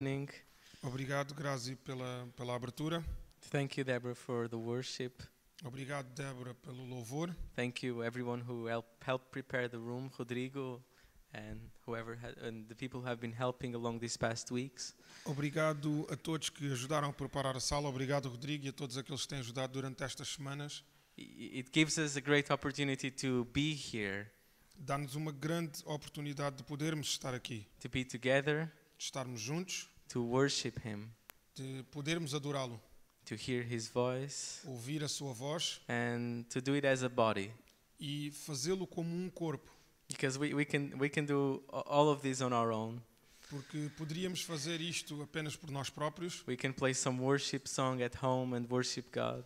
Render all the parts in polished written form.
Morning. Obrigado, Grazi, pela abertura. Thank you, Deborah, for the worship. Obrigado, Débora, pelo louvor. Thank you, everyone who helped prepare the room, Rodrigo, and and the people who have been helping along these past weeks. Obrigado a todos que ajudaram a preparar a sala. Obrigado, Rodrigo, e a todos aqueles que têm ajudado durante estas semanas. It gives us a great opportunity to be here, Dá-nos uma grande oportunidade de podermos estar aqui, to be together, de estarmos juntos, to worship Him, de podermos adorá-lo, to hear His voice, ouvir a sua voz and to do it as a body. e fazê-lo como um corpo. Because we can do all of this on our own. Porque poderíamos fazer isto apenas por nós próprios, We can play some worship song at home and worship God.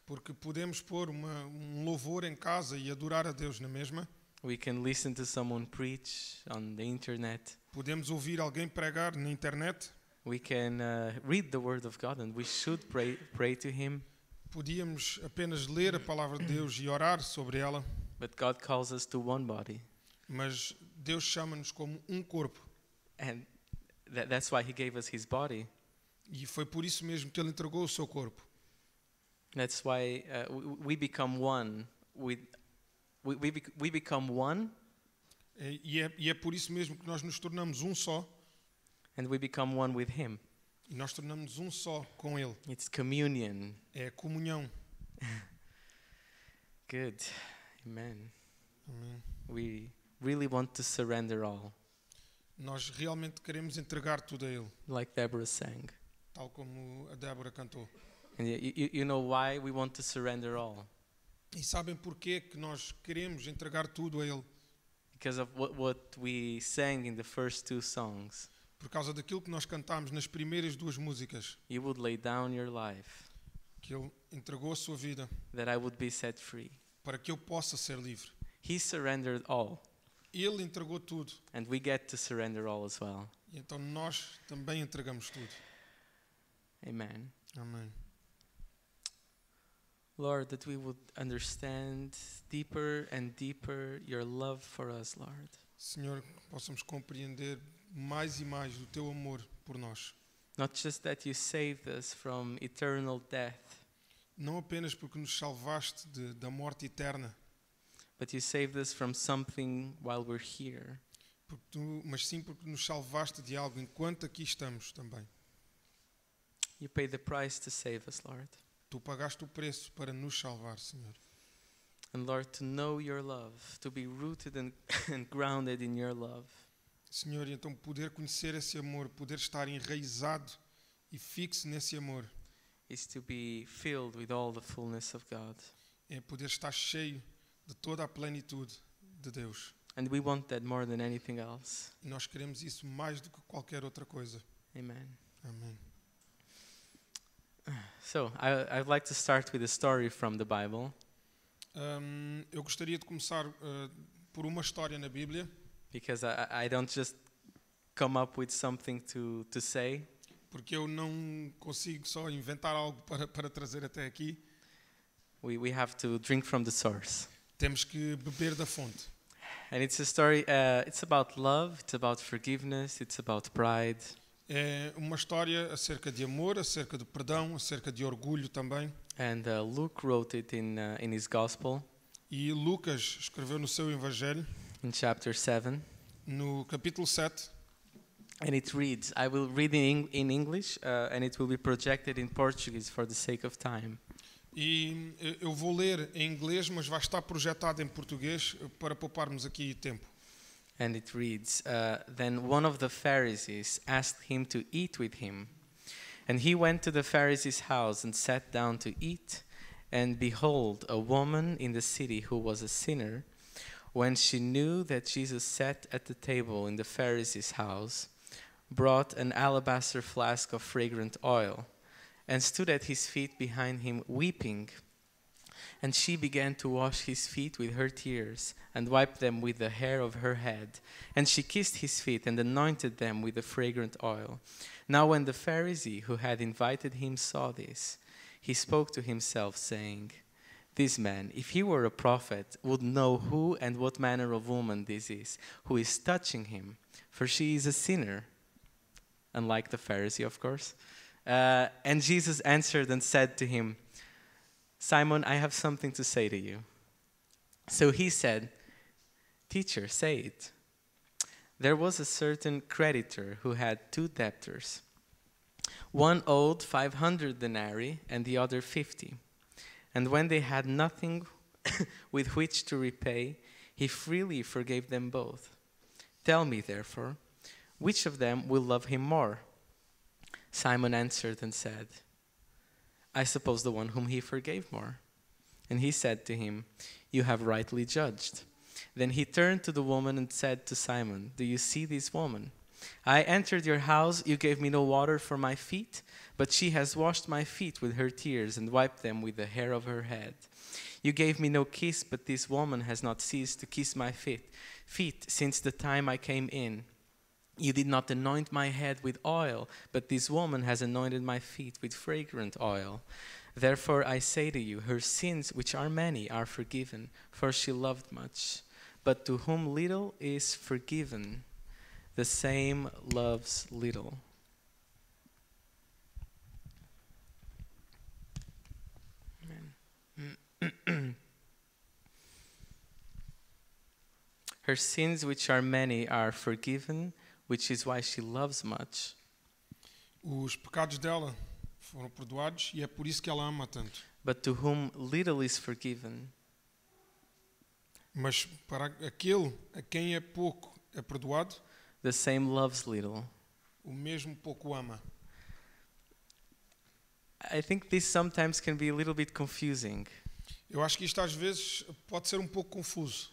porque podemos pôr um louvor em casa e adorar a Deus na mesma. We can listen to someone preach on the internet. Podemos ouvir alguém pregar na internet. We can read the Word of God, and we should pray to Him. Podíamos apenas ler a palavra de Deus e orar sobre ela, But God calls us to one body, mas Deus chama-nos como um corpo. and that's why He gave us His body. E foi por isso mesmo que Ele entregou o seu corpo. That's why we become one. We become one, E é por isso mesmo que nós nos tornamos um só, and we become one with Him. e nós tornamos um só com Ele. It's communion. É a comunhão. Good. Amen. Amém. We really want to surrender all, Nós realmente queremos entregar tudo a Ele, like Deborah sang. tal como a Débora cantou. And you know why we want to surrender all? E sabem porquê que nós queremos entregar tudo a Ele? Because of what we sang in the first two songs. Por causa daquilo que nós cantámos nas primeiras duas músicas, You would lay down your life, que Ele entregou a sua vida that I would be set free. para que eu possa ser livre. He surrendered all, Ele entregou tudo, and we get to surrender all as well. e então nós também entregamos tudo. Amen. Amém. Lord, that we would understand deeper and deeper your love for us, Lord. Senhor, que possamos compreender mais e mais do Teu amor por nós. Not just that you saved us from eternal death, Não apenas porque nos salvaste da morte eterna, but you saved us from something while we're here. mas sim porque nos salvaste de algo enquanto aqui estamos também. You paid the price to save us, Lord. Tu pagaste o preço para nos salvar, Senhor. And Lord, to know your love, to be rooted and grounded in your love. Senhor, e então poder conhecer esse amor, poder estar enraizado e fixo nesse amor, Is to be filled with all the fullness of God. é poder estar cheio de toda a plenitude de Deus. And we want that more than anything else. E nós queremos isso mais do que qualquer outra coisa. Amen. Amém. So, I'd like to start with a story from the Bible, Eu gostaria de começar por uma história na Bíblia, because I don't just come up with something to say. porque eu não consigo só inventar algo para trazer até aqui. We have to drink from the source. Temos que beber da fonte. And it's a story, it's about love, it's about forgiveness, it's about pride. É uma história acerca de amor, acerca de perdão, acerca de orgulho também. And Luke wrote it in his gospel, E Lucas escreveu no seu Evangelho, in chapter 7. no capítulo 7, And it reads, I will read in English, and it will be projected in Portuguese for the sake of time. e eu vou ler em inglês, mas vai estar projetado em português para pouparmos aqui tempo. And it reads, Then one of the Pharisees asked him to eat with him. And he went to the Pharisee's house and sat down to eat. And behold, a woman in the city who was a sinner, when she knew that Jesus sat at the table in the Pharisee's house, brought an alabaster flask of fragrant oil, and stood at his feet behind him weeping. And she began to wash his feet with her tears, and wiped them with the hair of her head. And she kissed his feet, and anointed them with the fragrant oil. Now when the Pharisee who had invited him saw this, he spoke to himself, saying, This man, if he were a prophet, would know who and what manner of woman this is, who is touching him, for she is a sinner. unlike the Pharisee, of course. And Jesus answered and said to him, Simon, I have something to say to you. So he said, Teacher, say it. There was a certain creditor who had 2 debtors. One owed 500 denarii and the other 50. And when they had nothing with which to repay, he freely forgave them both. Tell me, therefore, which of them will love him more? Simon answered and said, I suppose the one whom he forgave more. And he said to him, You have rightly judged. Then he turned to the woman and said to Simon, Do you see this woman? I entered your house, you gave me no water for my feet, but she has washed my feet with her tears and wiped them with the hair of her head. You gave me no kiss, but this woman has not ceased to kiss my feet since the time I came in. You did not anoint my head with oil, but this woman has anointed my feet with fragrant oil. Therefore I say to you, her sins, which are many, are forgiven, for she loved much. But to whom little is forgiven, the same loves little. Amen. Her sins, which are many, are forgiven, which is why she loves much. Os pecados dela foram perdoados e é por isso que ela ama tanto. But to whom little is forgiven, Mas para aquele a quem é pouco é perdoado, the same loves little. o mesmo pouco ama. I think this sometimes can be a little bit confusing. Eu acho que isto às vezes pode ser um pouco confuso.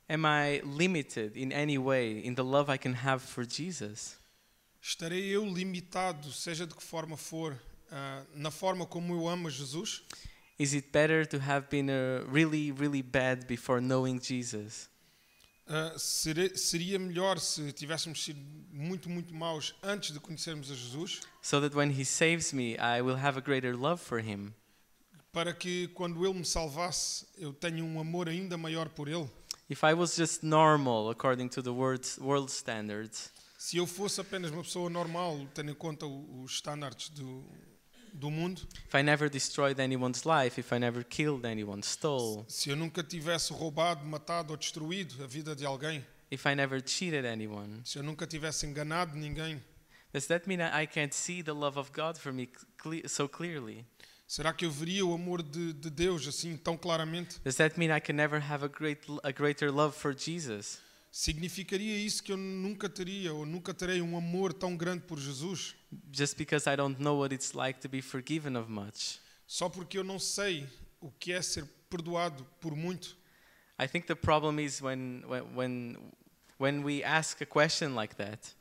Am I limited in any way in the love I can have for Jesus? Estarei eu limitado, seja de que forma for, na forma como eu amo a Jesus? Is it better to have been really, really bad before knowing Jesus? Seria melhor se tivéssemos sido muito, muito maus antes de conhecermos a Jesus, So that when He saves me, I will have a greater love for Him. para que quando Ele me salvasse, eu tenha um amor ainda maior por Ele. If I was just normal according to the world standards, Se eu fosse apenas uma pessoa normal, tendo em conta os estándares do mundo, if I never destroyed anyone's life, if I never killed anyone, stole, se eu nunca tivesse roubado, matado ou destruído a vida de alguém, if I never cheated anyone, se eu nunca tivesse enganado ninguém, does that mean I can't see the love of God for me so clearly? será que eu veria o amor de Deus assim tão claramente? Does that mean I can never have a greater love for Jesus? Significaria isso que eu nunca teria ou nunca terei um amor tão grande por Jesus? Just because I don't know what it's like to be forgiven of much? Só porque eu não sei o que é ser perdoado por muito? I think the problem is when we ask a question like that,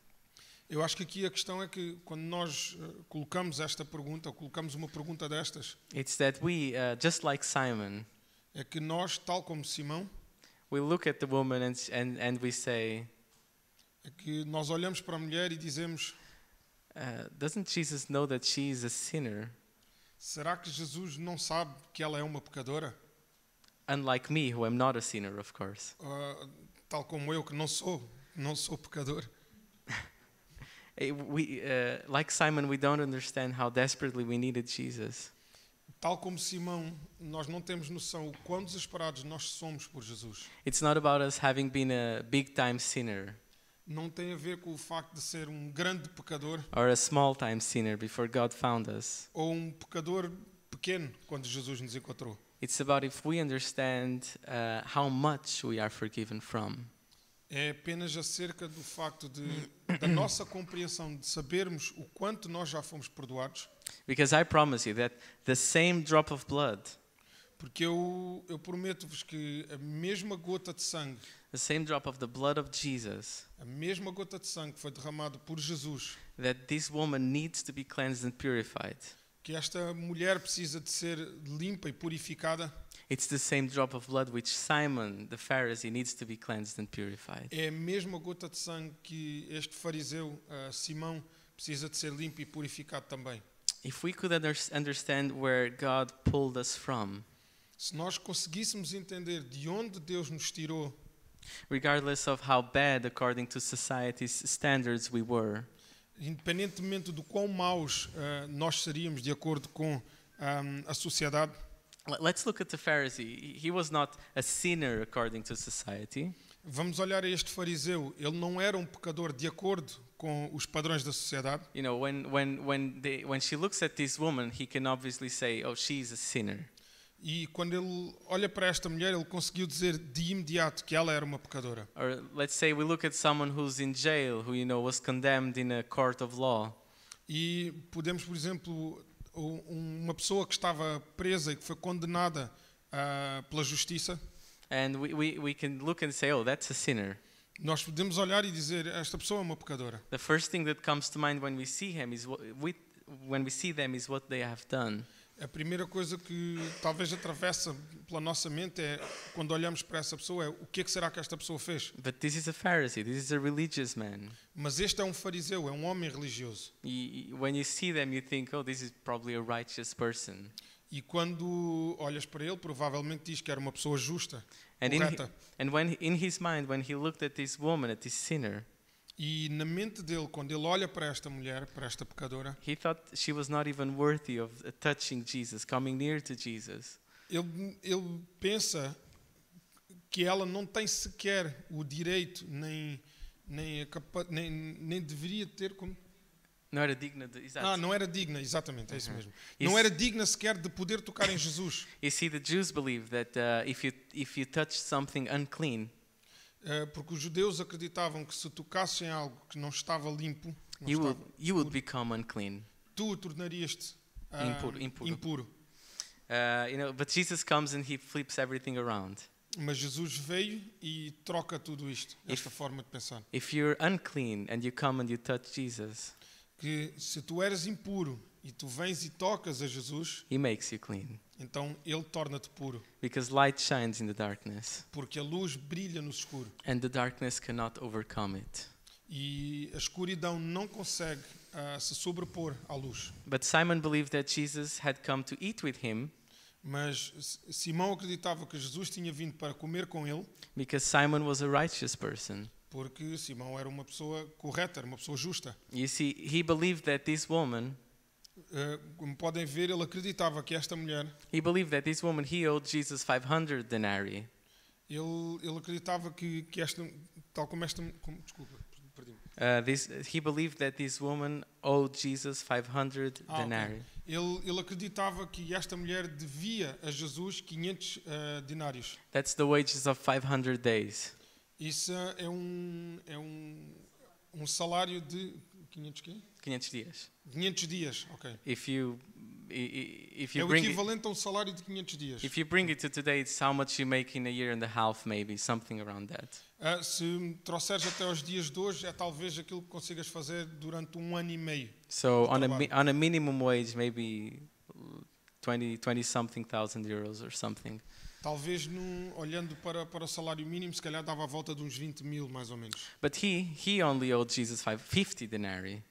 Eu acho que aqui a questão é que quando nós colocamos esta pergunta, ou colocamos uma pergunta destas, it's that we, just like Simon, é que nós, tal como Simão, we look at the woman and we say, é que nós olhamos para a mulher e dizemos, doesn't Jesus know that she is a sinner? será que Jesus não sabe que ela é uma pecadora? Unlike me, who am not a sinner, of course. Tal como eu, que não sou pecador. Like Simon, we don't understand how desperately we needed Jesus. Tal como Simão, nós não temos noção o quão desesperados nós somos por Jesus. It's not about us having been a big-time sinner Não tem a ver com o facto de ser um grande pecador or a small-time sinner before God found us. ou um pecador pequeno quando Jesus nos encontrou. It's about if we understand how much we are forgiven from. É apenas acerca do facto da nossa compreensão, de sabermos o quanto nós já fomos perdoados. Because I promise you that the same drop of blood, Porque eu prometo-vos que a mesma gota de sangue, the same drop of the blood of Jesus, a mesma gota de sangue que foi derramado por Jesus, that this woman needs to be cleansed and purified, que esta mulher precisa de ser limpa e purificada, it's the same drop of blood which Simon, the Pharisee, needs to be cleansed and purified. é a mesma gota de sangue que este fariseu, Simão, precisa de ser limpo e purificado também. If we could understand where God pulled us from, Se nós conseguíssemos entender de onde Deus nos tirou, regardless of how bad according to society's standards we were, independentemente do quão maus nós seríamos de acordo com a sociedade, Let's look at the Pharisee. He was not a sinner according to society. vamos olhar a este fariseu. Ele não era um pecador de acordo com os padrões da sociedade. You know, when she looks at this woman, he can obviously say, "Oh, she's a sinner." E quando ele olha para esta mulher, ele conseguiu dizer de imediato que ela era uma pecadora. Or let's say we look at someone who's in jail, who was condemned in a court of law. E podemos, por exemplo, uma pessoa que estava presa e que foi condenada pela justiça, And we can look and say, "Oh, that's a sinner." nós podemos olhar e dizer, esta pessoa é uma pecadora. The first thing that comes to mind when we see him is when we see them is what they have done. A primeira coisa que talvez atravessa pela nossa mente é, quando olhamos para essa pessoa, é o que é que será que esta pessoa fez? But this is a Pharisee. This is a religious man. Mas este é um fariseu, é um homem religioso. When you see them, you think, "Oh, this is probably a righteous person." E quando olhas para ele, provavelmente diz que era uma pessoa justa, And correta. when in his mind, when he looked at this woman, at this sinner, E na mente dele, quando ele olha para esta mulher, para esta pecadora, he thought she was not even worthy of touching Jesus, coming near to Jesus. ele pensa que ela não tem sequer o direito, nem deveria ter como... Não era digna de... Exato. não era digna, exatamente, é isso mesmo. Isso- Não era digna sequer de poder tocar em Jesus. You see, the Jews believe that if you touch something unclean, Porque os judeus acreditavam que se tocassem algo que não estava limpo, não you would become unclean. tu o tornarias-te Impuro. impuro. But Jesus comes and he flips everything around. Mas Jesus veio e troca tudo isto, esta forma de pensar. If you're unclean and you come and you touch Jesus, Que se tu eras impuro e tu vens e tocas a Jesus, he makes you clean. então Ele torna-te puro. Because light shines in the darkness, Porque a luz brilha no escuro. and the darkness cannot overcome it. E a escuridão não consegue se sobrepor à luz. But Simon believed that Jesus had come to eat with him Mas Simão acreditava que Jesus tinha vindo para comer com ele, because Simon was a righteous person. porque Simão era uma pessoa correta, era uma pessoa justa. You see, he believed that this woman, Como podem ver, ele acreditava que esta mulher, he owed Jesus 500 denarii. ele acreditava que esta, tal como esta, desculpa, perdi-me. He believed that this woman owed Jesus 500 Ok. denarii. Ele acreditava que esta mulher devia a Jesus 500 dinários. That's the wages of 500 days. Isso é um salário de 500 quê? 500 dias. 500 dias, ok. If you É o bring it, equivalente a um salário de 500 dias. if you bring it to today, it's how much you make in a year and a half, maybe something around that. Se me trouxeres até aos dias de hoje, é talvez aquilo que consigas fazer durante 1 ano e meio. So trabalho. on a minimum wage, maybe 20 something thousand euros or something. Talvez, olhando para o salário mínimo, se calhar dava a volta de uns 20 mil, mais ou menos. But he only owed Jesus 50 denarii.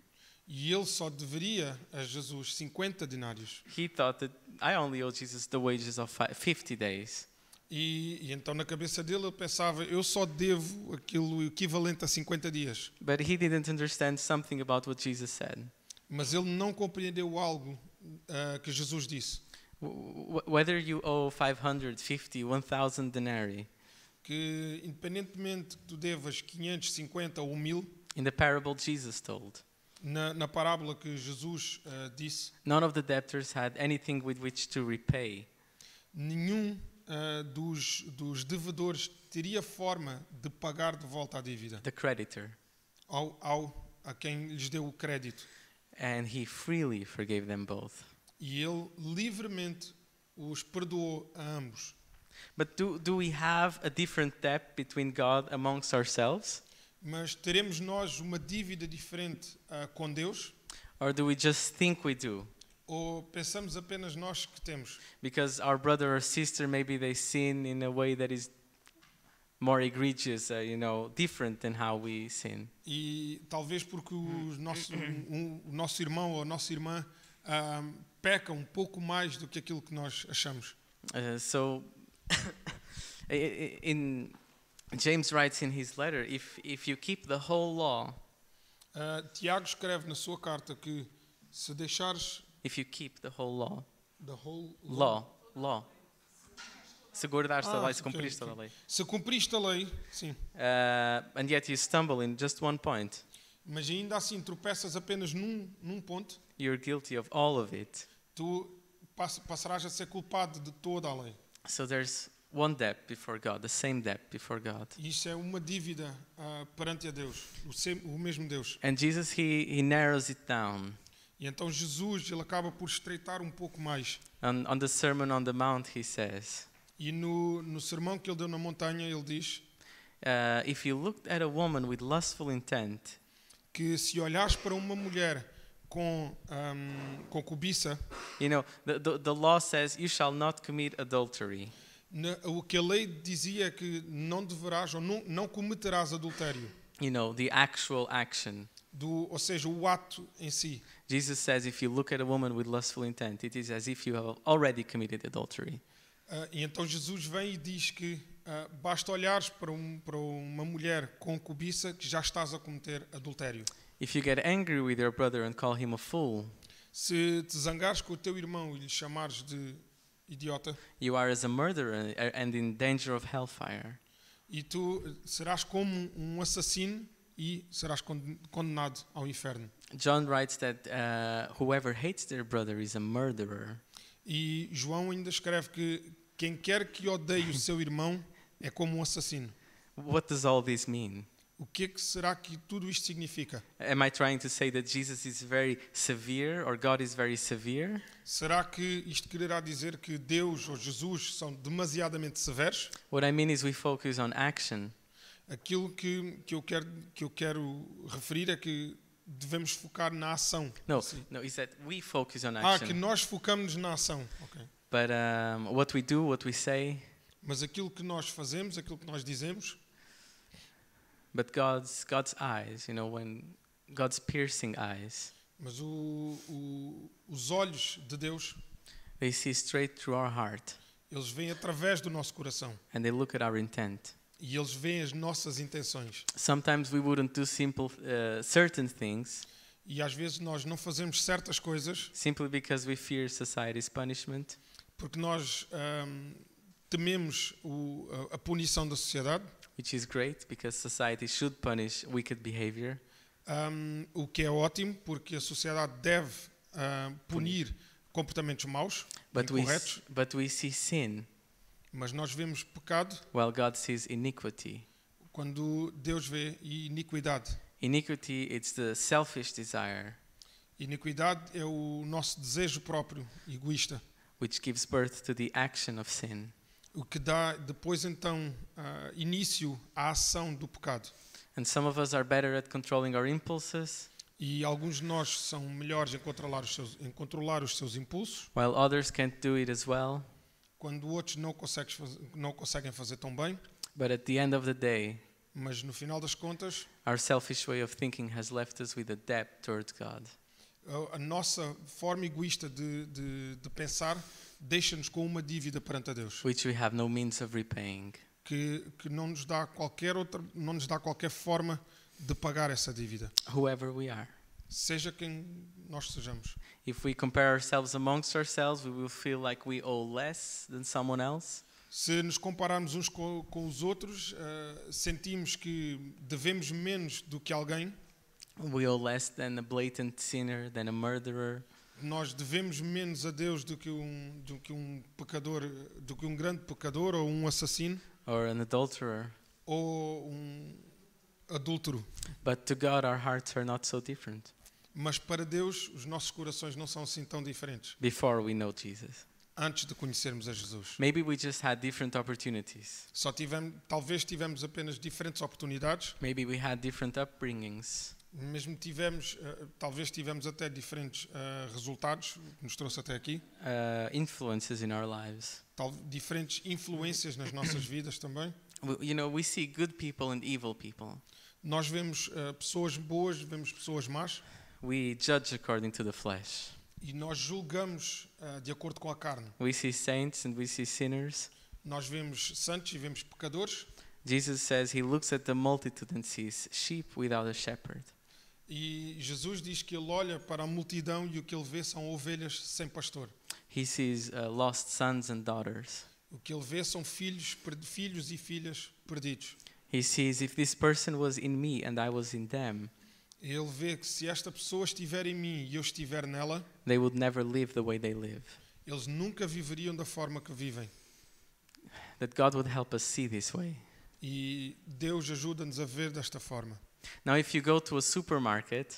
E ele só deveria a Jesus 50 dinários. He thought that I only owe Jesus the wages of 50 days. E então na cabeça dele ele pensava, eu só devo aquilo equivalente a 50 dias. But he didn't understand something about what Jesus said. Mas ele não compreendeu algo que Jesus disse. Whether you owe 550, 1,000 denarii, Que independentemente que tu devas 550 ou 1000, in the parable Jesus told, na parábola que Jesus disse, none of the debtors had anything with which to repay. nenhum dos devedores teria forma de pagar de volta a dívida The creditor. a quem lhes deu o crédito. And he freely forgave them both. E ele livremente os perdoou a ambos. But do we have a different debt between God amongst ourselves? Mas teremos nós uma dívida diferente com Deus? Or do we just think we do? Ou pensamos apenas nós que temos? Because our brother or sister, maybe they sin in a way that is more egregious, different than how we sin. E talvez porque o nosso irmão ou a nossa irmã peca um pouco mais do que aquilo que nós achamos. So, in James writes in his letter, if you keep the whole law, Tiago escreve na sua carta que se deixares If you keep the whole law. the whole Law. Se guardaste a lei, se ok, cumpriste ok. a lei. Se cumpriste a lei, sim, And yet you stumble in just one point. mas ainda assim tropeças apenas num ponto, You're guilty of all of it. tu passarás a ser culpado de toda a lei. So there's one debt before God, the same debt before God. E isso é uma dívida perante a Deus, o mesmo Deus. And Jesus, he narrows it down. E então Jesus, ele acaba por estreitar um pouco mais. On the Sermon on the Mount, he says, E no sermão que ele deu na montanha, ele diz if you looked at a woman with lustful intent, que se olhares para uma mulher com cobiça, you know, the law says you shall not commit adultery. o que a lei dizia é que não deverás ou não cometerás adultério. You know, the actual action. Ou seja, o ato em si. Jesus says if you look at a woman with lustful intent, it is as if you have already committed adultery. E então Jesus vem e diz que basta olhares para uma mulher com cobiça que já estás a cometer adultério. If you get angry with your brother and call him a fool, Se te zangares com o teu irmão e lhe chamares de idiota, you are as a murderer and in danger of hellfire. e tu serás como um assassino e serás condenado ao inferno. John writes that whoever hates their brother is a murderer. E João ainda escreve que quem quer que odeie o seu irmão é como um assassino. What does all this mean? O que é que será que tudo isto significa? Am I trying to say that Jesus is very severe or God is very severe? Será que isto quererá dizer que Deus ou Jesus são demasiadamente severos? What I mean is we focus on action. Aquilo que eu quero referir é que devemos focar na ação. No, Sim. no, is that we focus on Que action. nós focamos na ação. Okay. But what we do, what we say, Mas aquilo que nós fazemos, aquilo que nós dizemos, but God's eyes, you know, when God's piercing eyes, mas os olhos de Deus, they see straight through our heart eles veem através do nosso coração and they look at our intent. e eles veem as nossas intenções. Sometimes we wouldn't do simple, certain things E às vezes nós não fazemos certas coisas simply because we fear society's punishment, porque nós tememos a punição da sociedade, which is great because society should punish wicked behavior. o que é ótimo porque a sociedade deve punir comportamentos maus, incorretos, But we see sin mas nós vemos pecado while God sees iniquity. quando Deus vê iniquidade. Iniquity, it's the selfish desire Iniquidade é o nosso desejo próprio, egoísta, which gives birth to the action of sin. o que dá depois então início à ação do pecado. And some of us are better at controlling our impulses, E alguns de nós são melhores em controlar os seus impulsos, while others can't do it as well. quando outros não conseguem fazer tão bem. But at the end of the day, Mas no final das contas, our selfish way of thinking has left us with a debt towards God. a nossa forma egoísta de pensar deixa-nos com uma dívida perante a Deus, Which we have no means of repaying. que não nos dá qualquer forma de pagar essa dívida, Whoever we are. seja quem nós sejamos. If we compare ourselves amongst ourselves, we will feel like we owe less than someone else. Se nos compararmos uns com os outros, sentimos que devemos menos do que alguém, We owe less than a blatant sinner, than a murderer, nós devemos menos a Deus do que um pecador, do que um grande pecador ou um assassino or an adulterer. ou um adúltero. But to God, our hearts are not so different Mas para Deus, os nossos corações não são assim tão diferentes before we know Jesus. antes de conhecermos a Jesus. Maybe we just had different opportunities. Talvez tivemos apenas diferentes oportunidades, Maybe we had different upbringings. mesmo talvez tivemos até diferentes resultados que nos trouxe até aqui, Influences in our lives. diferentes influências nas nossas vidas também. You know, we see good people and evil people. Nós vemos pessoas boas, vemos pessoas más We judge according to the flesh. e nós julgamos de acordo com a carne. We see saints and we see sinners. Nós vemos santos e vemos pecadores. Jesus says he looks at the multitude and sees sheep without a shepherd. E Jesus diz que ele olha para a multidão e o que ele vê são ovelhas sem pastor. He sees lost sons and daughters. O que ele vê são filhos e filhas perdidos. He sees if this person was in me and I was in them, Ele vê que se esta pessoa estiver em mim e eu estiver nela, they would never live the way they live. eles nunca viveriam da forma que vivem. That God would help us see this way. E Deus ajuda-nos a ver desta forma. Now, if you go to a supermarket,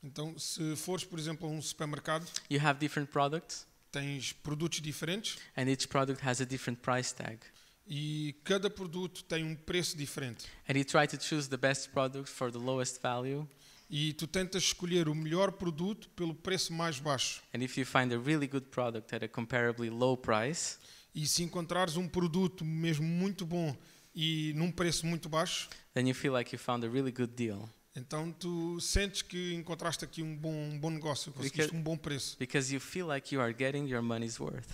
Então, se fores, por exemplo, a um supermercado, you have different products, tens produtos diferentes and each product has a different price tag. e cada produto tem um preço diferente. And you try to choose the best product for the lowest value. E tu tentas escolher o melhor produto pelo preço mais baixo. And if you find a really good product at a comparably low price, E se encontrares um produto mesmo muito bom e num preço muito baixo, then you feel like you found a really good deal. então tu sentes que encontraste aqui um bom negócio, conseguiste um bom preço. Because you feel like you are getting your money's worth.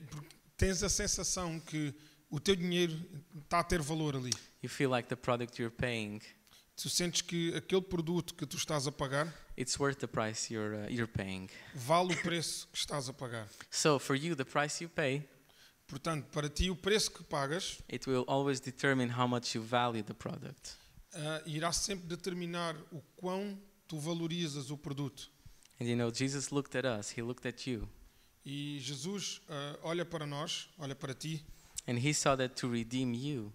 Porque tens a sensação que o teu dinheiro está a ter valor ali. You feel like the product you're paying, Tu sentes que aquele produto que tu estás a pagar it's worth the price you're paying. vale o preço que estás a pagar. So for you, the price you pay, Portanto, para ti o preço que pagas it will always determine how much you value the product. irá sempre determinar o quão tu valorizas o produto. And you know, Jesus looked at us, he looked at you, E Jesus olha para nós, olha para ti, and he saw that to redeem you,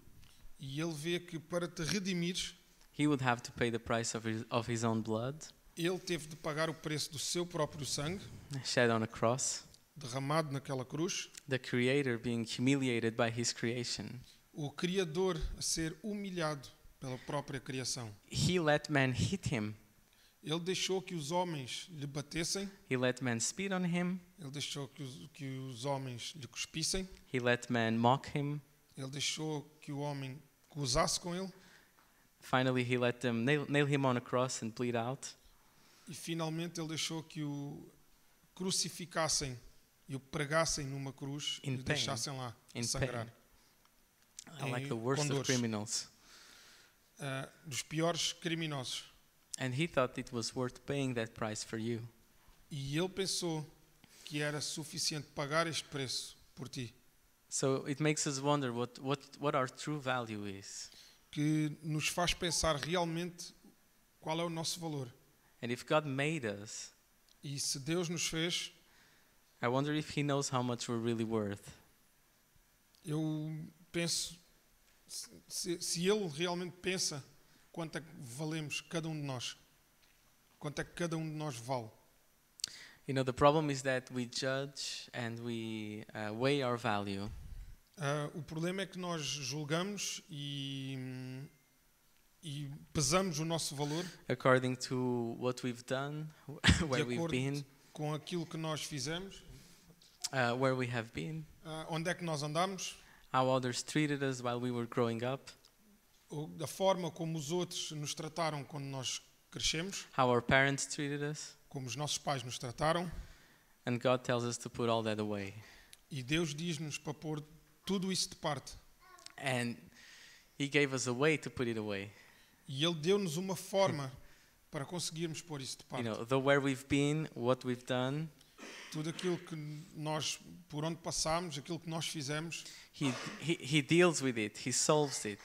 e ele vê que para te redimires, he would have to pay the price of his own blood, ele teve de pagar o preço do seu próprio sangue, shed on a cross, derramado naquela cruz, the Creator being humiliated by his creation. o Criador a ser humilhado pela própria criação. He let man hit him, Ele deixou que os homens lhe batessem, he let man spit on him, ele deixou que os homens lhe cuspissem, he let man mock him, ele deixou que o homem gozasse com ele, finally he let them nail him on a cross and bleed out. e finalmente ele deixou que o crucificassem e o pregassem numa cruz e In o pain. deixassem lá In sangrar. I like the com worst of dores. criminals. Dos piores criminosos. And he thought it was worth paying that price for you. E ele pensou que era suficiente pagar este preço por ti. So it makes us wonder what our true value is. Que nos faz pensar realmente qual é o nosso valor. And if God made us, E se Deus nos fez, I wonder if he knows how much we're really worth. eu penso, se ele realmente pensa quanto é que valemos cada um de nós, quanto é que cada um de nós vale. You know, the problem is that we judge and we weigh our value O problema é que nós julgamos e pesamos o nosso valor according to what we've done, where we've acordo been, com aquilo que nós fizemos, where we have been, onde é que nós andamos, how others treated us while we were growing up, ou da forma como os outros nos trataram quando nós crescemos, how our parents treated us. como os nossos pais nos trataram, And God tells us to put all that away. e Deus diz-nos para pôr tudo isso de parte. And he gave us a way to put it away. E Ele deu-nos uma forma para conseguirmos pôr isso de You parte. know, the where we've been, what we've done, Tudo aquilo que nós, por onde passámos, aquilo que nós fizemos, he deals with it, he solves it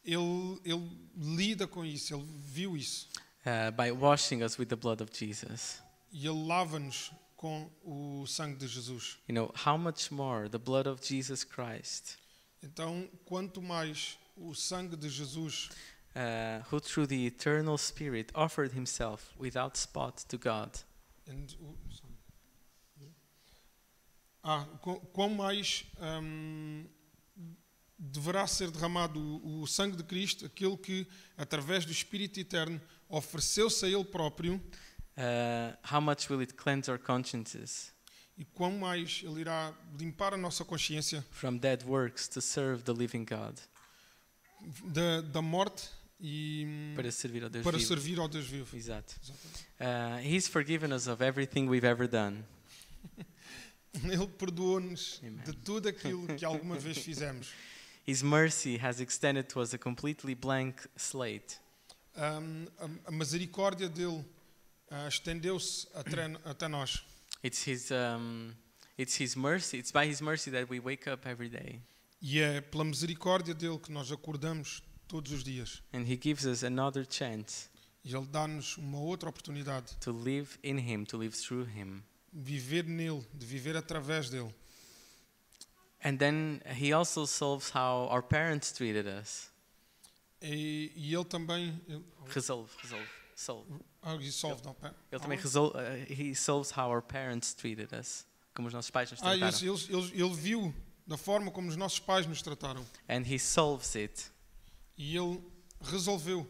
Ele lida com isso, Ele viu isso. by washing us with the blood of Jesus. E Ele lava-nos com o sangue de Jesus. You know, how much more the blood of Jesus Christ, Então, quanto mais o sangue de Jesus, who through the eternal Spirit offered himself without spot to God. quão mais deverá ser derramado o sangue de Cristo, aquele que, através do Espírito Eterno, ofereceu-se a Ele próprio, How much will it cleanse our consciences e quão mais Ele irá limpar a nossa consciência from dead works to serve the living God, da morte e para servir ao Deus para vivo. servir ao Deus vivo. Exato. Exatamente. He's forgiven us of everything we've ever done. Ele perdoou-nos Amen. de tudo aquilo que alguma vez fizemos. His mercy has extended to us a completely blank slate. A misericórdia dele estendeu-se até nós. It's His mercy. It's by His mercy that we wake up every day. E é pela misericórdia dele que nós acordamos todos os dias. And He gives us another chance E ele dá-nos uma outra oportunidade to live in Him, to live through Him. de viver nele, de viver através dele. And then He also solves how our parents treated us. E ele também... Solve. He solved, não, pera. Ele também He solves how our parents treated us. Como os nossos pais nos trataram. Isso, ele viu da forma como os nossos pais nos trataram. And He solves it. E ele resolveu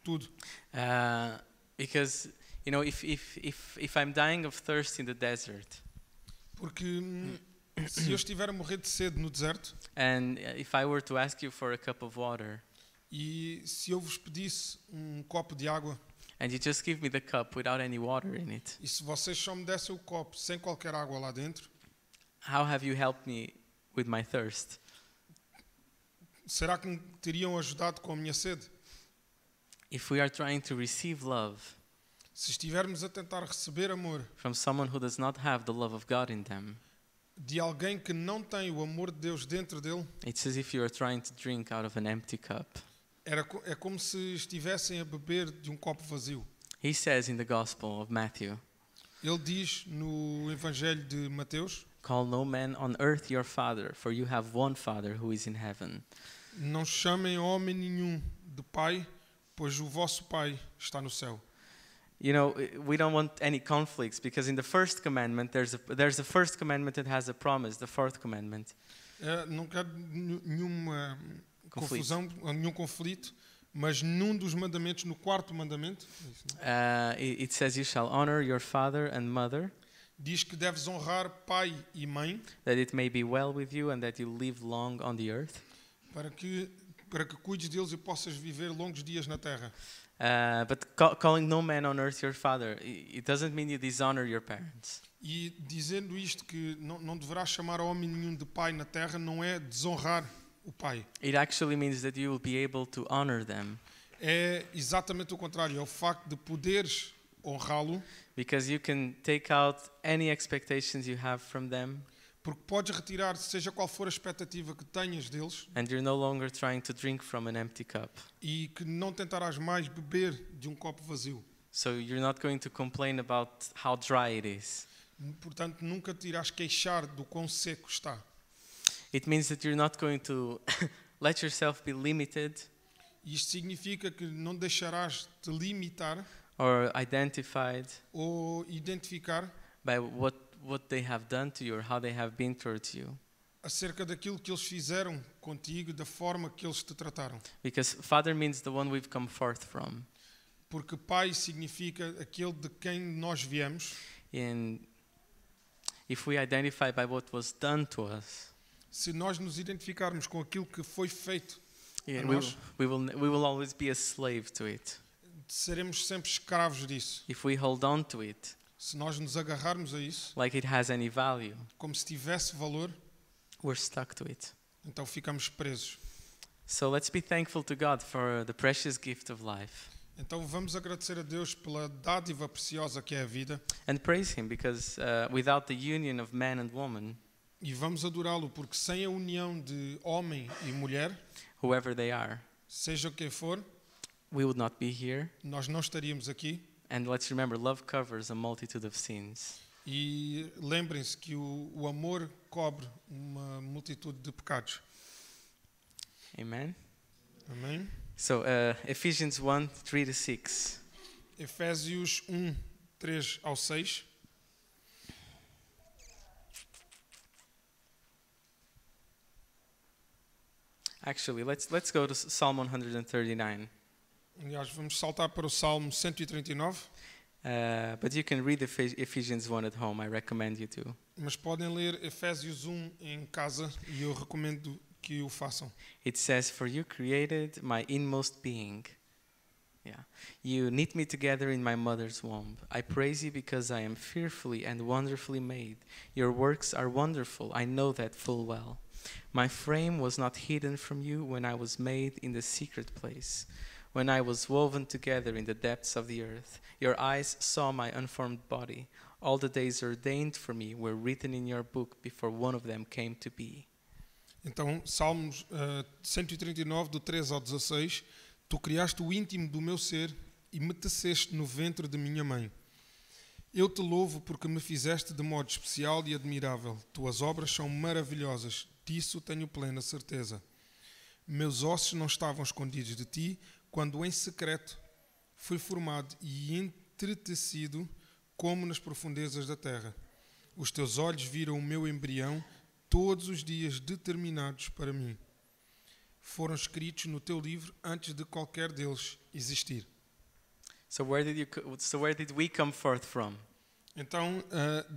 tudo. Because, you know, if I'm dying of thirst in the desert, Porque se eu estiver a morrer de sede no deserto, and if I were to ask you for a cup of water, e se eu vos pedisse copo de água, and you just give me the cup without any water in it, e se vocês só me dessem o copo sem qualquer água lá dentro, how have you helped me with my thirst? será que me teriam ajudado com a minha sede? If we are trying to receive love Se estivermos a tentar receber amor from someone who does not have the love of God in them, de alguém que não tem o amor de Deus dentro dele, it's as if you are trying to drink out of an empty cup. é como se estivessem a beber de copo vazio. He says in the Gospel of Matthew, Ele diz no Evangelho de Mateus: call no man on earth your father, for you have one Father who is in heaven. não chamem homem nenhum de pai, pois o vosso Pai está no céu. You know, we don't want any conflicts because in the first commandment, there's a first commandment that has a promise, the fourth commandment. Não quero nenhuma confusão, nenhum conflito, mas num dos mandamentos, no quarto mandamento, It says you shall honor your father and mother, diz que deves honrar pai e mãe that it may be well with you and that you live long on the earth. para que cuides deles e possas viver longos dias na terra. But calling no man on earth your father, it doesn't mean you dishonor your parents. E dizendo isto que não deverás chamar homem nenhum de pai na terra, não é desonrar o pai. It actually means that you will be able to honor them É exatamente o contrário, é o facto de poderes honrá-lo, because you can take out any expectations you have from them porque podes retirar seja qual for a expectativa que tenhas deles and you're no longer trying to drink from an empty cup. e que não tentarás mais beber de copo vazio. So you're not going to complain about how dry it is. Portanto, nunca te irás queixar do quão seco está. It means that you're not going to let yourself be limited Isto significa que não deixarás te limitar or identified ou identificar by what they have done to you or how they have been towards you. acerca daquilo que eles fizeram contigo, da forma que eles te trataram. Because Father means the one we've come forth from. Porque pai significa aquele de quem nós viemos. And if we identify by what was done to us, Se nós nos identificarmos com aquilo que foi feito a we nós, will always be a slave to it. seremos sempre escravos disso. If we hold on to it Se nós nos agarrarmos a isso, like it has any value, como se tivesse valor, we're stuck to it. então ficamos presos. So let's be thankful to God for the precious gift of life Então vamos agradecer a Deus pela dádiva preciosa que é a vida and praise Him because without the union of man and woman, e vamos adorá-lo porque sem a união de homem e mulher, whoever they are, seja quem for, we would not be here. nós não estaríamos aqui. And let's remember, love covers a multitude of sins. E lembrem-se que o amor cobre uma multitude de pecados. Amen. Amém? So Ephesians 1:3-6. Efésios 1:3-6. Actually, let's go to Psalm 139. Aliás, vamos saltar para o Salmo 139, But you can read Ephesians 1 at home. I recommend you to. mas podem ler Efésios 1 em casa e eu recomendo que o façam. It says, "For you created my inmost being. Yeah. You knit me together in my mother's womb. I praise you because I am fearfully and wonderfully made. Your works are wonderful. I know that full well. My frame was not hidden from you when I was made in the secret place, when I was woven together in the depths of the earth. Your eyes saw my unformed body. All the days ordained for me were written in your book before one of them came to be. Então, Salmos 139, do 13 ao 16. Tu criaste o íntimo do meu ser e me teceste no ventre de minha mãe. Eu te louvo porque me fizeste de modo especial e admirável. Tuas obras são maravilhosas, disso tenho plena certeza. Meus ossos não estavam escondidos de ti, quando em secreto fui formado e entretecido como nas profundezas da terra. Os teus olhos viram o meu embrião, todos os dias determinados para mim. Foram escritos no teu livro antes de qualquer deles existir. So where did we come forth from? Então,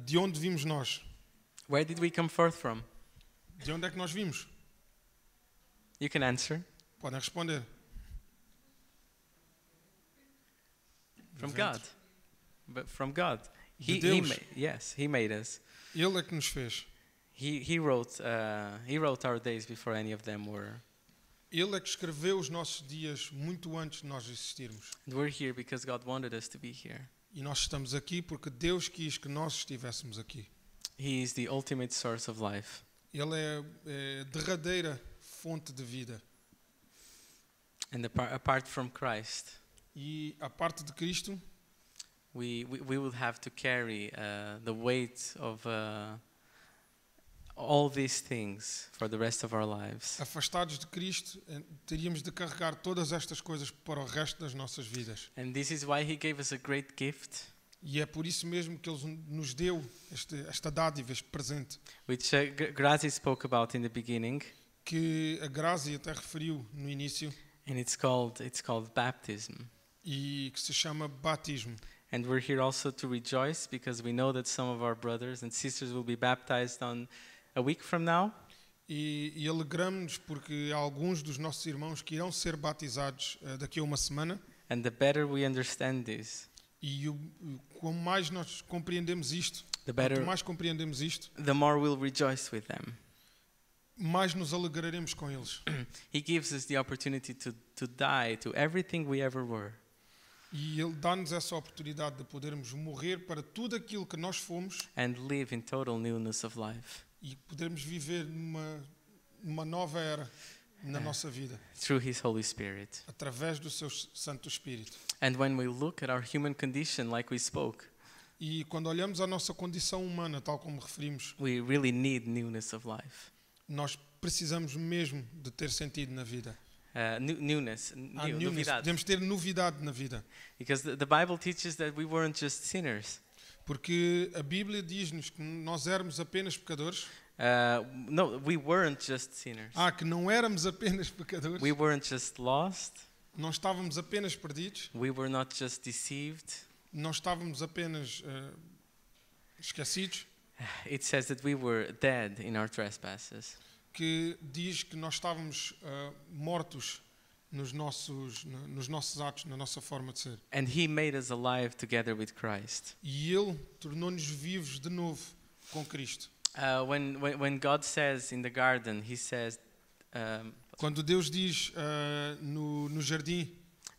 de onde vimos nós? Where did we come forth from? De onde é que nós vimos? You can answer. Podem responder. From Ventre. God. But from God. De Deus. He made us. Ele é que nos fez. He wrote our days before any of them were. Ele é que escreveu os nossos dias muito antes de nós existirmos. And we're here because God wanted us to be here. E nós estamos aqui porque Deus quis que nós estivéssemos aqui. He is the ultimate source of life. Ele é a derradeira fonte de vida. And apart from Christ, E a parte de Cristo, we will have to carry the weight of all these things for the rest of our lives. afastados de Cristo, teríamos de carregar todas estas coisas para o resto das nossas vidas. And this is why He gave us a great gift, E é por isso mesmo que Ele nos deu esta dádiva, este presente, which Grazi spoke about in the beginning, que a Grazi até referiu no início, and it's called baptism. e que se chama batismo. And we're here also to rejoice because we know that some of our brothers and sisters will be baptized on a week from now. E alegramos-nos porque há alguns dos nossos irmãos que irão ser batizados daqui a uma semana. And the better we understand this, E quanto mais nós compreendemos isto, the better, quanto mais compreendemos isto, the more we'll rejoice with them. mais nos alegraremos com eles. He gives us the opportunity to die to everything we ever were. E Ele dá-nos essa oportunidade de podermos morrer para tudo aquilo que nós fomos And live in total newness of life e podermos viver numa nova era na nossa vida, through His Holy Spirit. através do Seu Santo Espírito. And when we look at our human condition, like we spoke, E quando olhamos a nossa condição humana, tal como referimos, we really need newness of life. nós precisamos mesmo de ter sentido na vida. Newness, Newness. novidade. Devemos ter novidade na vida. Because the Bible teaches that we weren't just sinners. Porque a Bíblia diz-nos que nós éramos apenas pecadores. No, we weren't just sinners. Que não éramos apenas pecadores. We weren't just lost. Não estávamos apenas perdidos. We were not just deceived. Não estávamos apenas esquecidos. It says that we were dead in our trespasses. Que diz que nós estávamos mortos nos nossos atos, na nossa forma de ser. And He made us alive together with Christ. E Ele tornou-nos vivos de novo com Cristo. When God says in the garden, He says, Quando Deus diz no jardim,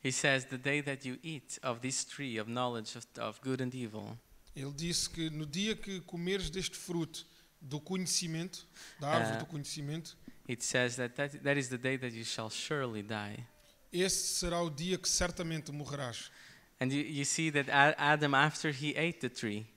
He says, the day that you eat of this tree of knowledge of good and evil, Ele disse que no dia que comeres deste fruto do conhecimento, da árvore do conhecimento, it says that is the day that you shall surely die. esse será o dia que certamente morrerás. And you see that Adam, after he ate the tree,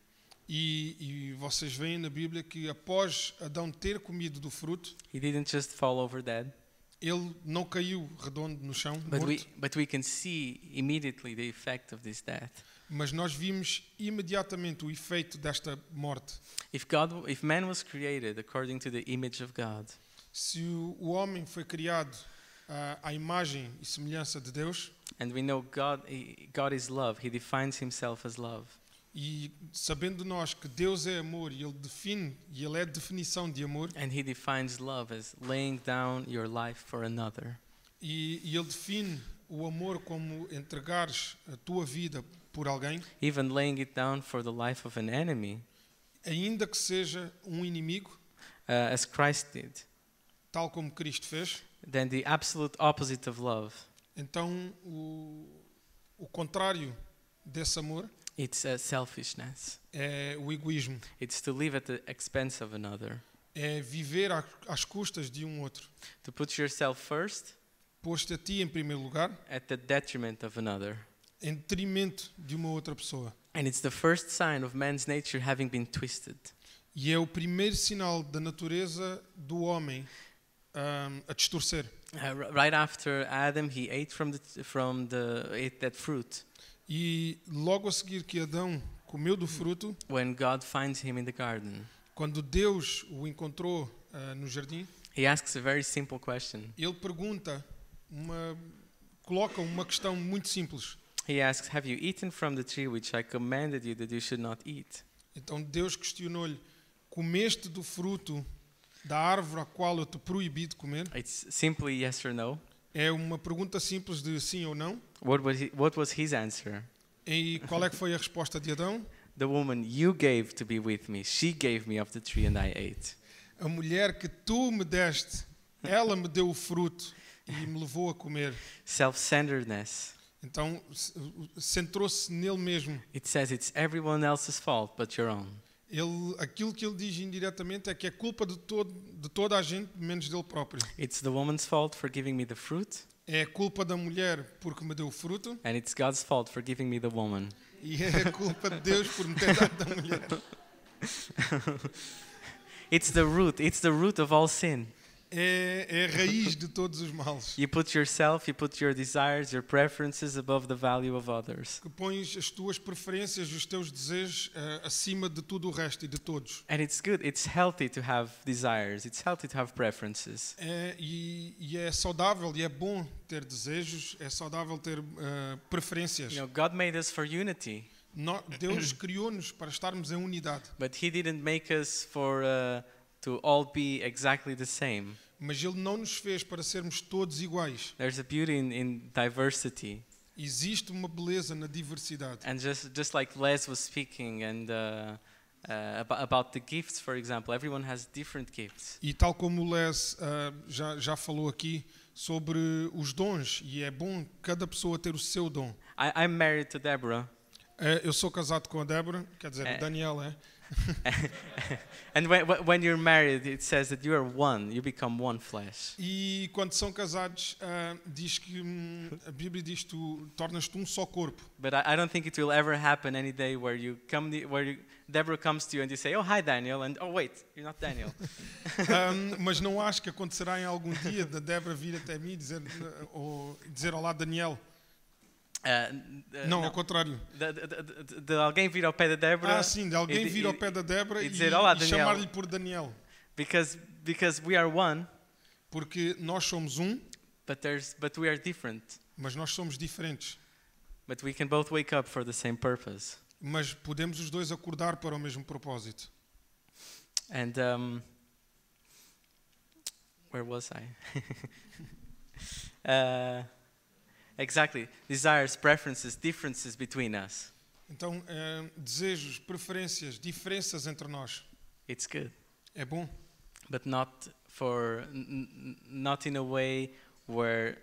E vocês veem na Bíblia que após Adão ter comido do fruto, he didn't just fall over dead, ele não caiu redondo no chão, but morto, we can see immediately the effect of this death. mas nós vimos imediatamente o efeito desta morte. If man was created according to the image of God, Se o homem foi criado à imagem e semelhança de Deus, and we know God is love, He defines Himself as love. e sabendo nós que Deus é amor e Ele é a definição de amor, And He defines love as laying down your life for another. e Ele define o amor como entregares a tua vida por alguém, Even laying it down for the life of an enemy, ainda que seja um inimigo, as Christ did. tal como Cristo fez, Then the absolute opposite of love Então, o contrário desse amor it's selfishness. é o egoísmo. It's to live at the expense of another. É viver às custas de um outro. To put yourself first Pôr-te a ti em primeiro lugar, at the detriment of another. em detrimento de uma outra pessoa. And it's the first sign of man's nature having been twisted. E é o primeiro sinal da natureza do homem a distorcer. Right after Adam, he ate ate that fruit. E logo a seguir que Adão comeu do fruto, When God finds him in the garden, quando Deus o encontrou no jardim, he asks a very simple question. ele coloca uma questão muito simples. He asks, "Have you eaten from the tree which I commanded you that you should not eat?" Então Deus questionou-lhe: comeste do fruto da árvore a qual eu te proibi de comer? It's simply yes or no. É uma pergunta simples de sim ou não. What was his answer? E qual é que foi a resposta de Adão? The woman you gave to be with me, she gave me of the tree and I ate. A mulher que tu me deste, ela me deu o fruto e me levou a comer. Self-centeredness. Então centrou-se nele mesmo. It says it's everyone else's fault but your own. Aquilo que ele diz indiretamente é que é culpa de toda a gente, menos dele próprio. It's the woman's fault for giving me the fruit, É a culpa da mulher porque me deu o fruto and it's God's fault for giving me the woman. e é a culpa de Deus por me ter dado a mulher. It's the root of all sin. É a raiz de todos os males. You put your desires, your preferences above the value of others. Que pões as tuas preferências, os teus desejos acima de tudo o resto e de todos. And it's good, it's healthy to have desires, it's healthy to have preferences. E é saudável e é bom ter desejos, é saudável ter preferências. God made us for unity. Deus criou-nos para estarmos em unidade. But he didn't make us to all be exactly the same. Mas Ele não nos fez para sermos todos iguais. There's a beauty in diversity. Existe uma beleza na diversidade. And just like Les was speaking and about the gifts, for example, everyone has different gifts. E tal como o Les já falou aqui sobre os dons, e é bom cada pessoa ter o seu dom. I'm married to Deborah. Eu sou casado com a Débora, quer dizer, o Daniel é. And when you're married, it says that you are one, you become one flesh. E quando são casados, diz que a Bíblia diz tu tornas-te um só corpo. But I don't think it will ever happen any day where Deborah comes to you and you say, "Oh, hi Daniel," and "Oh, wait, you're not Daniel." Mas não acho que acontecerá em algum dia da Débora vir até mim e dizer olá Daniel. Não, ao contrário. De alguém vir ao pé da Débora. Sim, de alguém vir ao pé da Débora e dizer, "Olá, e chamar-lhe por Daniel. Because we are one. Porque nós somos um. But we are different. Mas nós somos diferentes. But we can both wake up for the same purpose. Mas podemos os dois acordar para o mesmo propósito. And where was I? Exactly. Desires, preferences, differences between us. Então, desejos, preferências, diferenças entre nós. It's good. É bom. But not in a way where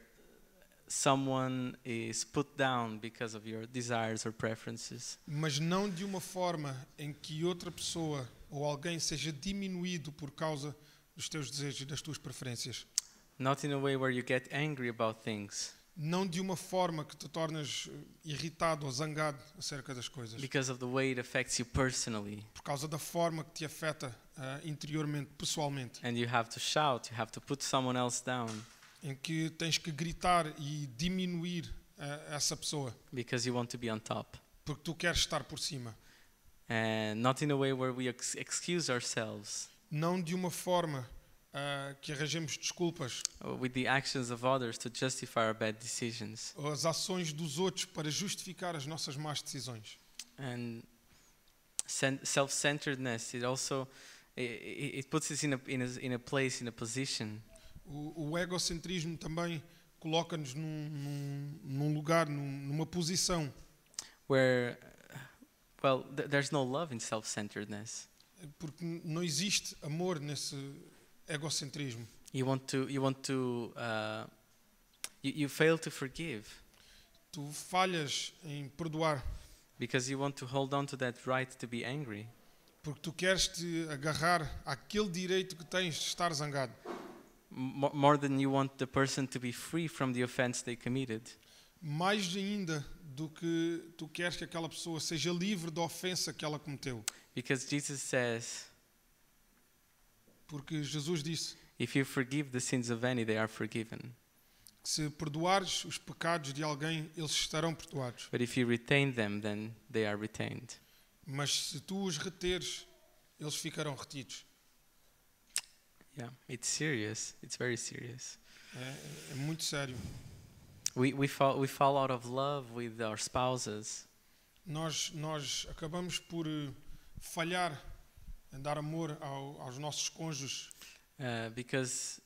someone is put down because of your desires or preferences. Mas não de uma forma em que outra pessoa ou alguém seja diminuído por causa dos teus desejos e das tuas preferências. Not in a way where you get angry about things. Não de uma forma que te tornas irritado ou zangado acerca das coisas. Because of the way it affects you personally. Por causa da forma que te afeta interiormente, pessoalmente. And you have to shout, you have to put someone else down. Em que tens que gritar e diminuir essa pessoa. Because you want to be on top. Porque tu queres estar por cima. And not in a way where we excuse ourselves. Não de uma forma que arranjemos desculpas. With the actions of others to justify our bad decisions. Ou as ações dos outros para justificar as nossas más decisões. And self-centeredness, it also it puts us in a place, in a position. O egocentrismo também coloca-nos num lugar, numa posição. Where, well, there's no love in self-centeredness. Porque não existe amor nesse egocentrismo. You want to You fail to forgive Tu falhas em perdoar because you want to hold on to that right to be angry. porque tu queres te agarrar àquele direito que tens de estar zangado. More than you want the person to be free from the offense they committed. Mais ainda do que tu queres que aquela pessoa seja livre da ofensa que ela cometeu. Because Jesus says, Porque Jesus disse if you forgive the sins of any, they are forgiven. que se perdoares os pecados de alguém, eles estarão perdoados. But if you retain them, then they are retained. Mas se tu os reteres, eles ficarão retidos. Yeah, it's serious. It's very serious. É muito sério. We fall out of love with our spouses Nós acabamos por falhar em dar amor aos nossos cônjuges, because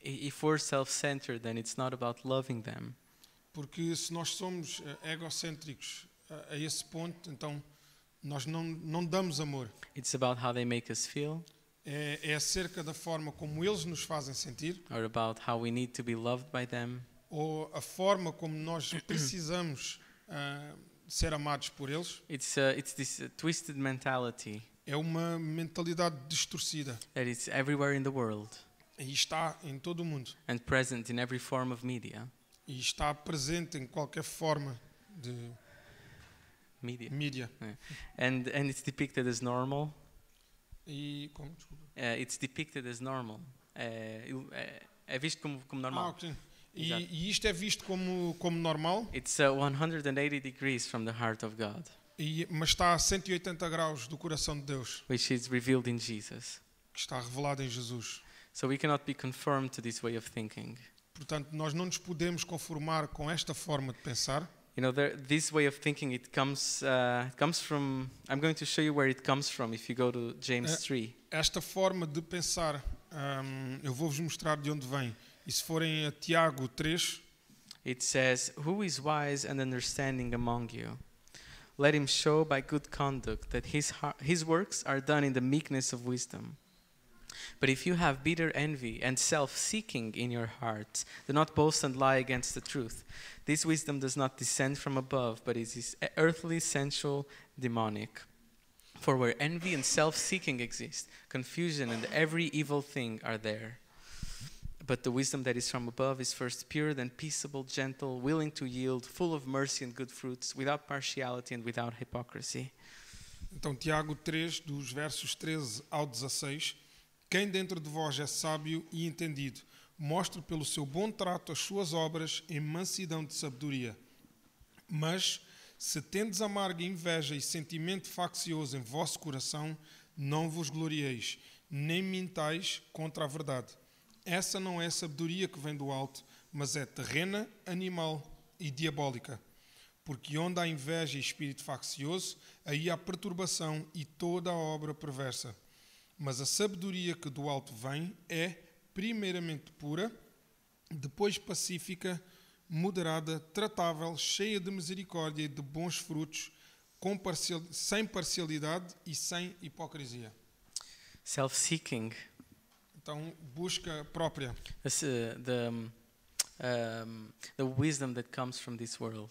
if we're self-centered, then it's not about loving them. porque se nós somos egocêntricos a esse ponto, então nós não damos amor. It's about how they make us feel, É acerca da forma como eles nos fazem sentir, or about how we need to be loved by them. ou a forma como nós precisamos ser amados por eles. It's this twisted mentality É uma mentalidade distorcida that is everywhere in the world e está em todo o mundo and present in every form of media. e está presente em qualquer forma de mídia. And it's depicted as normal. E como? Desculpa. It's depicted as normal. É visto como normal. Ok. Exato. E isto é visto como normal, It's 180 degrees from the heart of God, mas está a 180 graus do coração de Deus, which is revealed in Jesus. que está revelado em Jesus. So we cannot be conformed to this way of thinking. Portanto, nós não nos podemos conformar com esta forma de pensar. You know, this way of thinking, it comes from, I'm going to show you where it comes from if you go to James 3. Esta forma de pensar, eu vou-vos mostrar de onde vem. E se forem a Tiago 3, It says, "Who is wise and understanding among you? Let him show by good conduct that his works are done in the meekness of wisdom. But if you have bitter envy and self-seeking in your hearts, do not boast and lie against the truth. This wisdom does not descend from above, but is earthly, sensual, demonic. For where envy and self-seeking exist, confusion and every evil thing are there. But the wisdom that is from above is first pure, then peaceable, gentle, willing to yield, full of mercy and good fruits, without partiality and without hypocrisy." então Tiago 3, dos versos 13 ao 16, quem dentro de vós é sábio e entendido, mostre pelo seu bom trato as suas obras em mansidão de sabedoria. Mas, se tendes amarga inveja e sentimento faccioso em vosso coração, não vos glorieis, nem mintais contra a verdade. Essa não é sabedoria que vem do alto, mas é terrena, animal e diabólica. Porque onde há inveja e espírito faccioso, aí há perturbação e toda a obra perversa. Mas a sabedoria que do alto vem é, primeiramente, pura, depois pacífica, moderada, tratável, cheia de misericórdia e de bons frutos, sem parcialidade e sem hipocrisia. Self-seeking. Então, busca própria. That's the wisdom that comes from this world.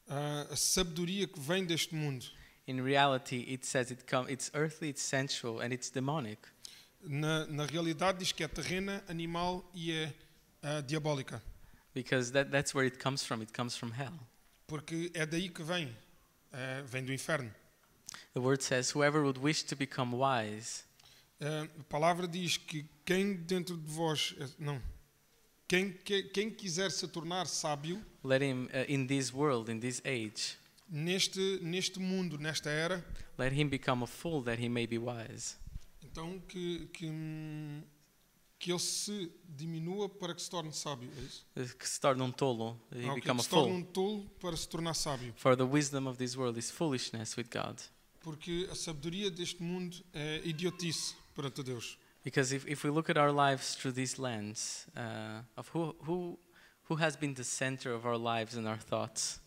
A sabedoria que vem deste mundo. In reality, it says it's earthly, it's sensual, and it's demonic. Na realidade diz que é terrena, animal e é diabólica. Because that's where it comes from. It comes from hell. Porque é daí que vem. Vem do inferno. The word says, "Whoever would wish to become wise." A palavra diz que quem dentro de vós... Quem quiser se tornar sábio... Let him, in this world, in this age, neste mundo, nesta era... let him become a fool that he may be wise. Então, que ele se diminua para que se torne sábio. É isso? Que se torne tolo, he become a que se torne fool. tolo para se tornar sábio. For the wisdom of this world is foolishness with God. Porque a sabedoria deste mundo é idiotice perante Deus. Because if we look at our lives through this lens of who has been the center of our lives and our thoughts,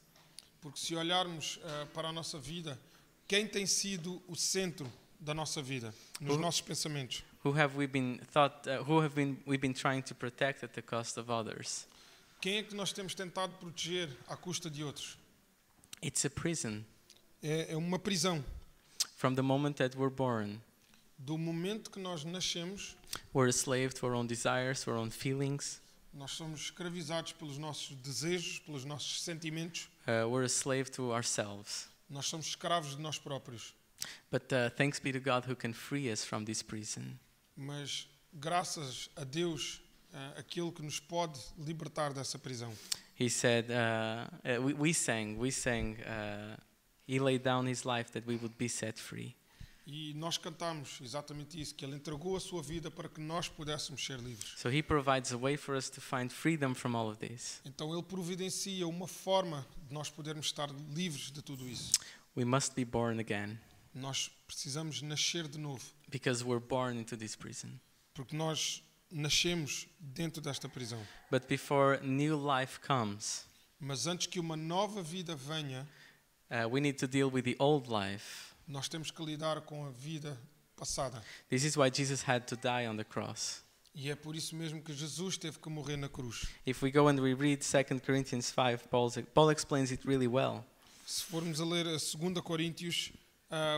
Porque se olharmos para a nossa vida, quem tem sido o centro da nossa vida, nos nossos pensamentos? who have we been trying to protect at the cost of others? Quem é que nós temos tentado proteger à custa de outros? It's a prison. É uma prisão. From the moment that we're born, Do momento que nós nascemos, we're a slave to our own desires, to our own feelings. nós somos escravizados pelos nossos desejos, pelos nossos sentimentos. We're a slave to ourselves. Nós somos escravos de nós próprios. But thanks be to God who can free us from this prison. Mas graças a Deus, aquele que nos pode libertar dessa prisão. He said, we sang, he laid down his life that we would be set free. E nós cantamos exatamente isso, que ele entregou a sua vida para que nós pudéssemos ser livres. So he provides a way for us to find freedom from all of this. Então ele providencia uma forma de nós podermos estar livres de tudo isso. We must be born again Nós precisamos nascer de novo, because we're born into this prison. porque nós nascemos dentro desta prisão. But before new life comes, Mas antes que uma nova vida venha, we need to deal with the old life. nós temos que lidar com a vida passada. This is why Jesus had to die on the cross. E é por isso mesmo que Jesus teve que morrer na cruz. If we go and we read 2 Corinthians 5, Paul explains it really well. Se formos a ler a 2 Coríntios,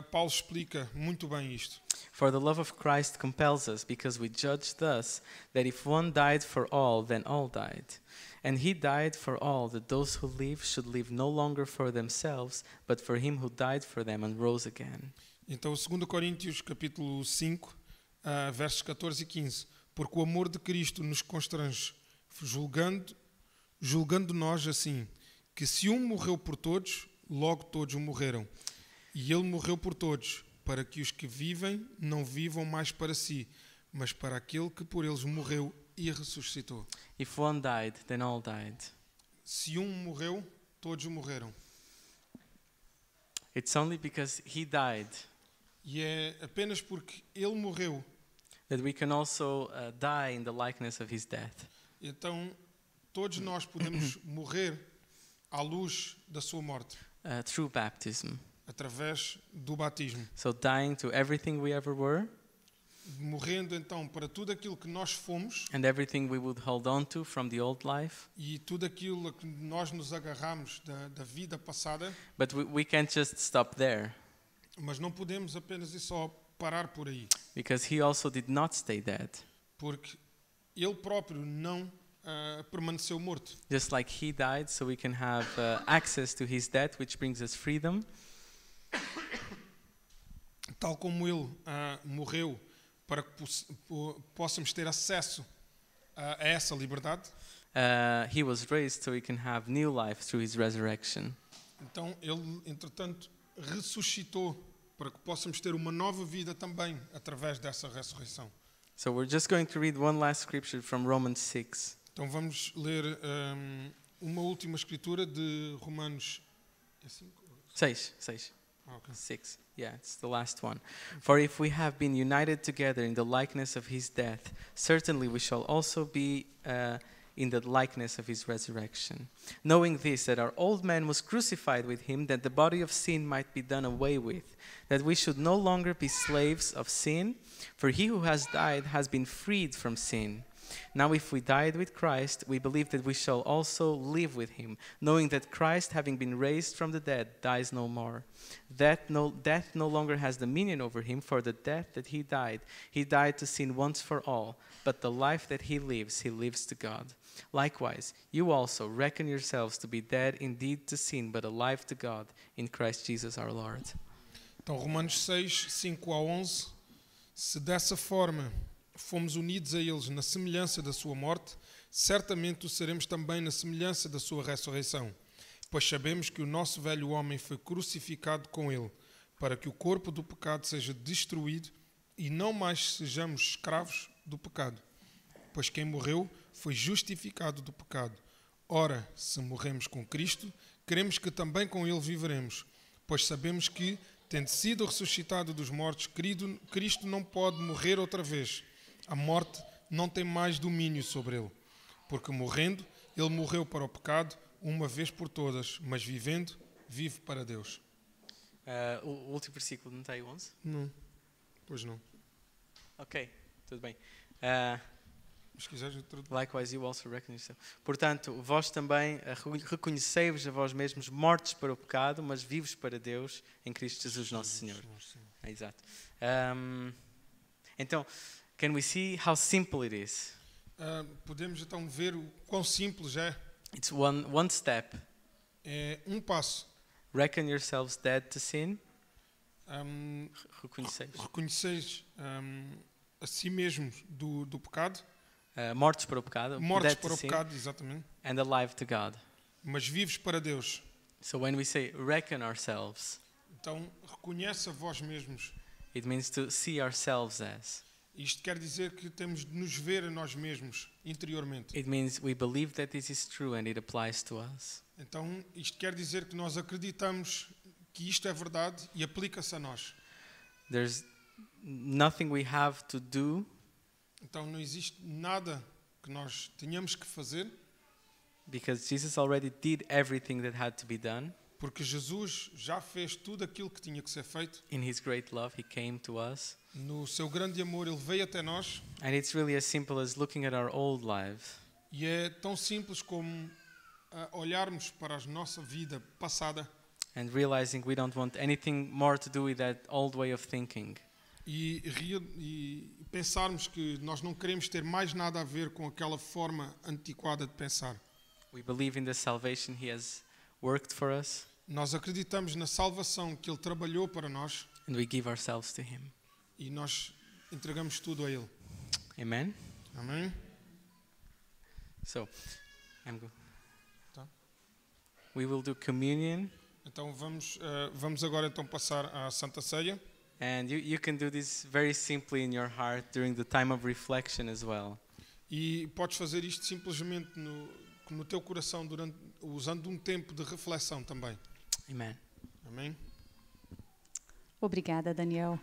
Paulo explica muito bem isto. For the love of Christ compels us, because we judge thus, that if one died for all, then all died. And he died for all, that those who live should live no longer for themselves, but for him who died for them and rose again. Então, 2 Coríntios, capítulo 5, versos 14 e 15. Porque o amor de Cristo nos constrange, julgando nós assim, que se um morreu por todos, logo todos morreram. E ele morreu por todos, para que os que vivem não vivam mais para si, mas para aquele que por eles morreu e ressuscitou. If one died, then all died. Se um morreu, todos morreram. It's only because he died E é apenas porque ele morreu, that we can also die in the likeness of his death. então todos nós podemos morrer à luz da sua morte, Through baptism. através do batismo. So dying to everything we ever were Morrendo então para tudo aquilo que nós fomos and everything we would hold on to from the old life. e tudo aquilo a que nós nos agarramos da vida passada, But we can't just stop there, mas não podemos apenas e só parar por aí, because he also did not stay dead. porque ele próprio não permaneceu morto. Just like he died, so we can have access to his death, which brings us freedom. Tal como ele morreu para que possamos ter acesso a essa liberdade, He was raised so we can have new life through his resurrection. então ele, entretanto, ressuscitou para que possamos ter uma nova vida também através dessa ressurreição. So we're just going to read one last scripture from Romans 6. Então vamos ler uma última escritura de Romanos 6. ok. 6. Yeah, it's the last one. For if we have been united together in the likeness of his death, certainly we shall also be in the likeness of his resurrection. Knowing this, that our old man was crucified with him, that the body of sin might be done away with, that we should no longer be slaves of sin, for he who has died has been freed from sin. Now if we died with Christ, we believe that we shall also live with him, knowing that Christ, having been raised from the dead, dies no more. Death no longer has dominion over him, for the death that he died to sin once for all, but the life that he lives to God. Likewise, you also reckon yourselves to be dead indeed to sin, but alive to God in Christ Jesus our Lord. Então Romanos 6, 5 a 11. Se dessa forma fomos unidos a eles na semelhança da sua morte, certamente o seremos também na semelhança da sua ressurreição. Pois sabemos que o nosso velho homem foi crucificado com ele, para que o corpo do pecado seja destruído e não mais sejamos escravos do pecado. Pois quem morreu foi justificado do pecado. Ora, se morremos com Cristo, queremos que também com ele viveremos, pois sabemos que, tendo sido ressuscitado dos mortos, Cristo não pode morrer outra vez. A morte não tem mais domínio sobre ele, porque morrendo, ele morreu para o pecado uma vez por todas, mas vivendo, vive para Deus. O último versículo, não está aí 11? Não, pois não. Ok, tudo bem. Se quiseres, eu traduzo. Likewise, you also reckon yourself. Portanto, vós também reconhecei-vos a vós mesmos mortos para o pecado, mas vivos para Deus em Cristo Jesus nosso Senhor. Exato. Então, can we see how simple it is? Podemos então ver o quão simples é. It's one step. É um passo. Reckon yourselves dead to sin. Reconheceis. Reconheceis a si mesmos do pecado. Mortos para o pecado. Mortos dead para to o sin, pecado, exatamente. and alive to God. Mas vivos para Deus. So when we say reckon ourselves, Então, reconhece a vós mesmos. it means to see ourselves as. Isto quer dizer que temos de nos ver a nós mesmos interiormente. It means we believe that this is true and it applies to us. Então, isto quer dizer que nós acreditamos que isto é verdade e aplica-se a nós. There's nothing we have to do Então, não existe nada que nós tenhamos que fazer, because Jesus already did everything that had to be done. porque Jesus já fez tudo aquilo que tinha que ser feito. In his great love, he came to us. No seu grande amor, ele veio até nós. And it's really as simple as looking at our old lives E é tão simples como olharmos para a nossa vida passada and realizing we don't want anything more to do with that old way of thinking. e pensarmos que nós não queremos ter mais nada a ver com aquela forma antiquada de pensar. We believe in the salvation he has worked for us, Nós acreditamos na salvação que ele trabalhou para nós and we give ourselves to him. e nós entregamos tudo a ele. Amen? Amém? So, Tá. we will do communion, Então vamos agora então passar à Santa Ceia. and you can do this very simply in your heart during the time of reflection as well. E podes fazer isto simplesmente no teu coração usando um tempo de reflexão também. Amen. Amém? Obrigada, Daniel.